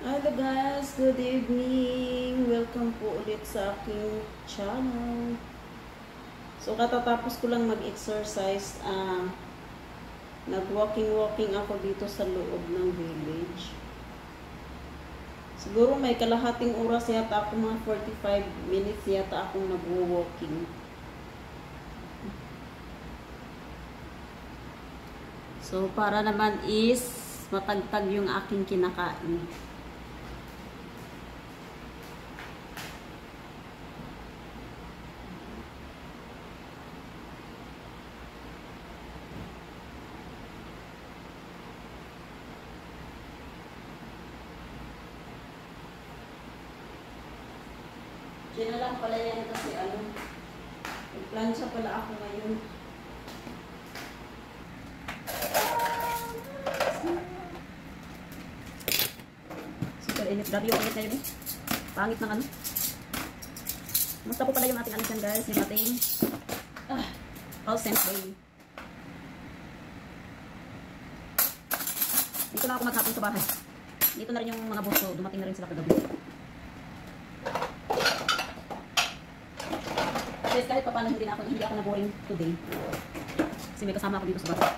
Hello guys, good evening. Welcome po ulit sa aking channel. So katatapos ko lang mag-exercise, nag-walking ako dito sa loob ng village. Siguro may kalahating oras yata ako, mga 45 minutes yata akong nag-walking. So para naman is matagtag yung aking kinakain. Diyan na lang pala yan kasi nagplansya pala ako ngayon. Super init. Grabe yung init ngayon eh. Pangit ng ano. Musta po pala yung ating dyan guys. Yung ating all sense day. Dito na ako maghapon sa bahay. Dito na rin yung mga boss ko. Dumating na rin sila kagabi. Guys, kahit pa paano hindi ako na-boring today. Kasi may kasama ako dito sa bahay.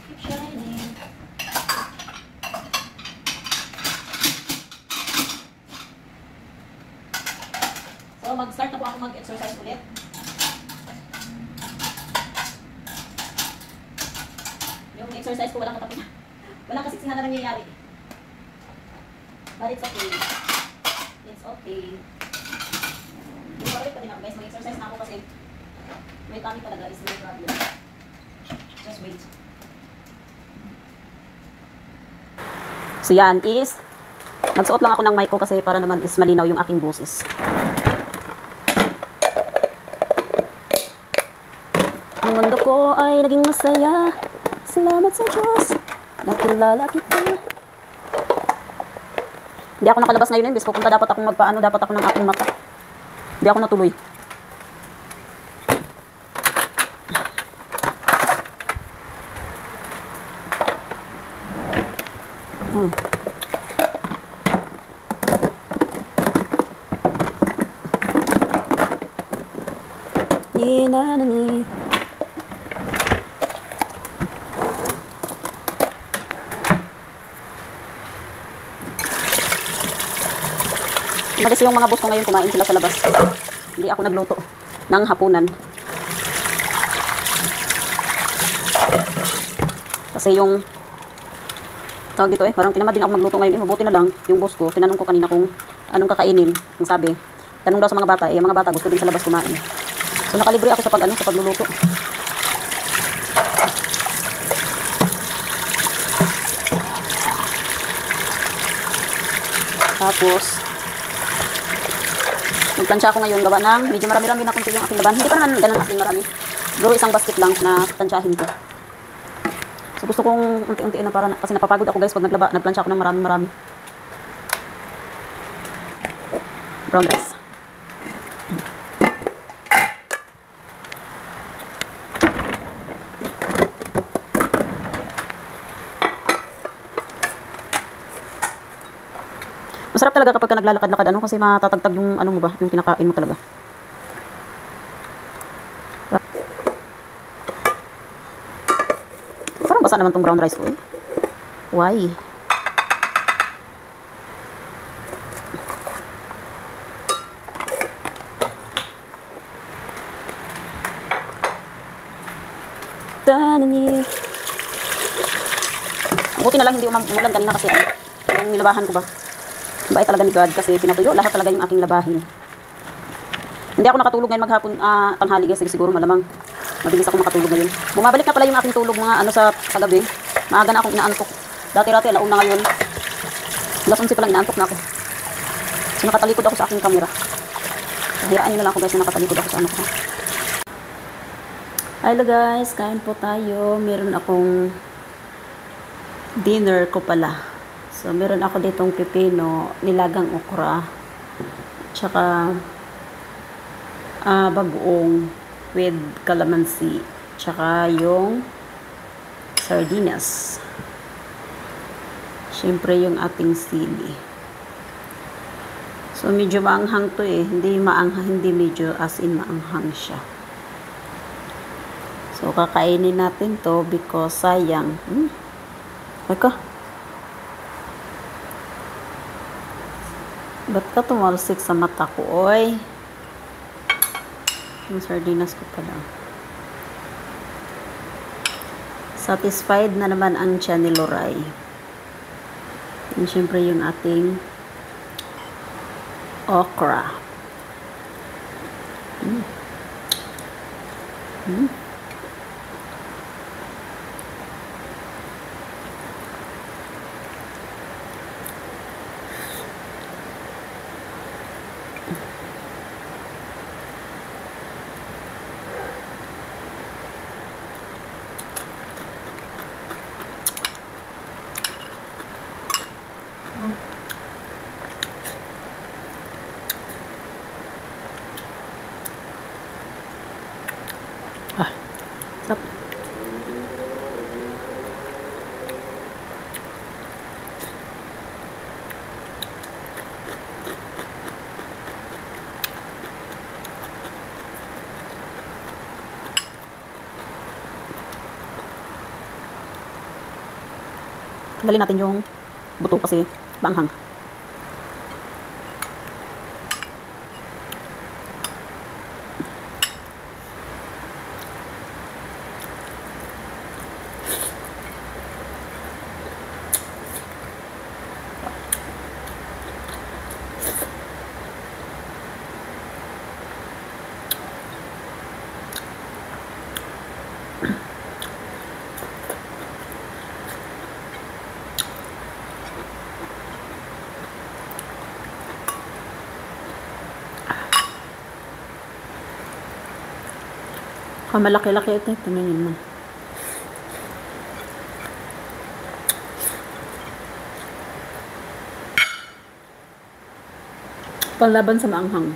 Keep shining. So, mag-start na po ako mag-exercise ulit. Yung exercise ko walang katapos. Walang kasi na nangyayari. But it's okay. It's okay. Yung pa rin ako guys, mag-exercise na ako kasi may tummy talaga is no problem. Just wait. So yan is, nagsuot lang ako ng mic ko kasi para naman is malinaw yung aking boses. Ang mundo ko ay naging masaya. Salamat sa Diyos. Nakilala kita. Hindi ako nakalabas ngayon eh. Bis pupunta dapat akong magpaano. Dapat ako ng aking mata. Hindi ako natuloy. Ni. Kasi yung mga boss ko ngayon kumain sila sa labas. Hindi ako nagluto ng hapunan. Kasi yung tawag dito parang tinamad din ako magluto ngayon. Mabuti na lang yung boss ko. Tinanong ko kanina kung anong kakainin. Yung sabi, tanong daw sa mga bata. Mga bata gusto din sa labas kumain. So nakalibre ako sa sa pagluluto. Tapos nagtansya ako ngayon, gawa ng medyo marami-rami na kunti yung aking laban. Hindi pa naman ganun aking marami. Siguro isang basket lang na tansyahin ko. So gusto kong unti-unti na para kasi napapagod ako guys pag nagplansya ako ng marami-marami. Brown rice. Masarap talaga kapag ka naglalakad-lakad kasi matatagtag yung mo ba, yung kinakain mo talaga. Parang basa naman tong brown rice ko eh. Why? Buti na lang hindi umulan kanina kasi yung nilabahan ko ba. Bait talaga ni God kasi pinatuyo lahat talaga yung aking labahin. Hindi ako nakatulog ngayon maghapon tanghali guys, siguro malamang mabilis ako makatulog ngayon. Bumabalik na pala yung aking tulog mga sa kagabi. Maaga na akong inaantok. Dati-dati alauna ngayon. Alas 11 pa lang inaantok na ako. So nakatalikod ako sa aking camera. Hayaan niyo na lang ako guys na nakatalikod ako sa ko. Hello guys, kain po tayo. Meron akong dinner ko pala. So, meron ako ditong pipino, nilagang okra, tsaka bagoong with calamansi, tsaka yung sardinas. Siyempre yung ating sili. So medyo maanghang to eh. Hindi maanghang, hindi medyo as in maanghang siya. So kakainin natin to because sayang. Eka. Ba't ka tumalsik sa mata ko, oy? Yung sardinas ko pala. Satisfied na naman ang tiyan ni Loray. And syempre yung ating okra. Sarap. Tanggalin natin yung buto kasi maanghang. Malaki-laki ito. Tingnan mo. Panlaban sa maanghang.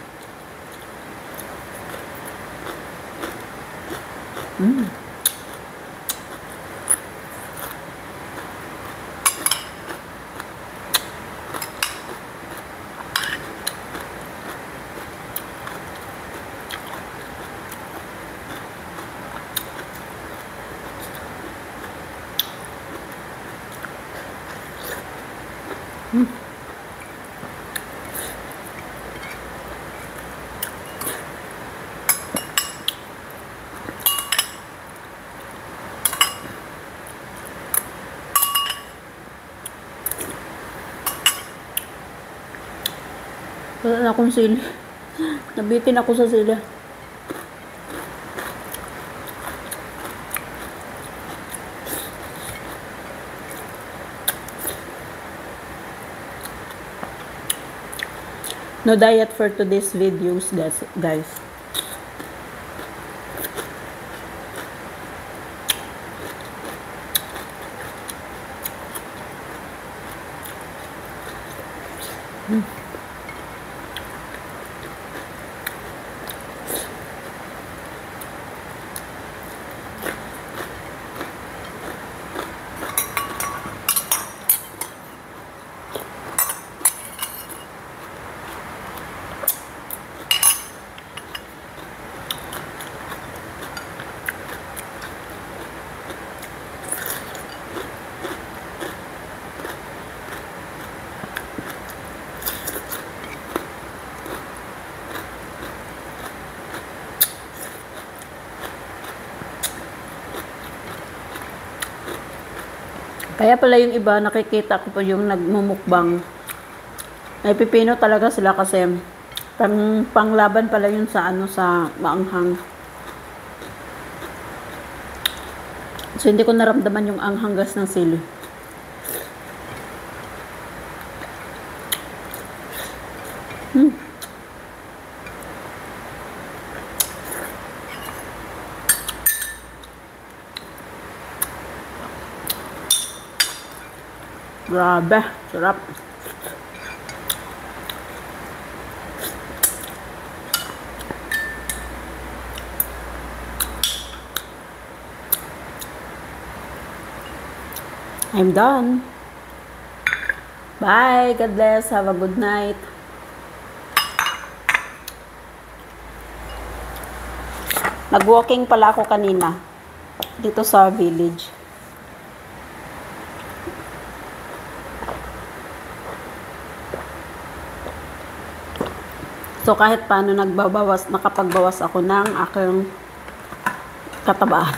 Wala na akong sili. Nabitin ako sa sili. No diet for today's videos, guys. Kaya pala yung iba, nakikita ko po yung nagmumukbang. Ay pipino talaga sila kasi panglaban pala yun sa sa maanghang. So hindi ko naramdaman yung anghanggas ng sili. Grabe, sarap. I'm done. Bye. God bless. Have a good night. Nag-walking pala ako kanina dito sa village. So kahit paano nakapagbawas ako ng aking katabaan.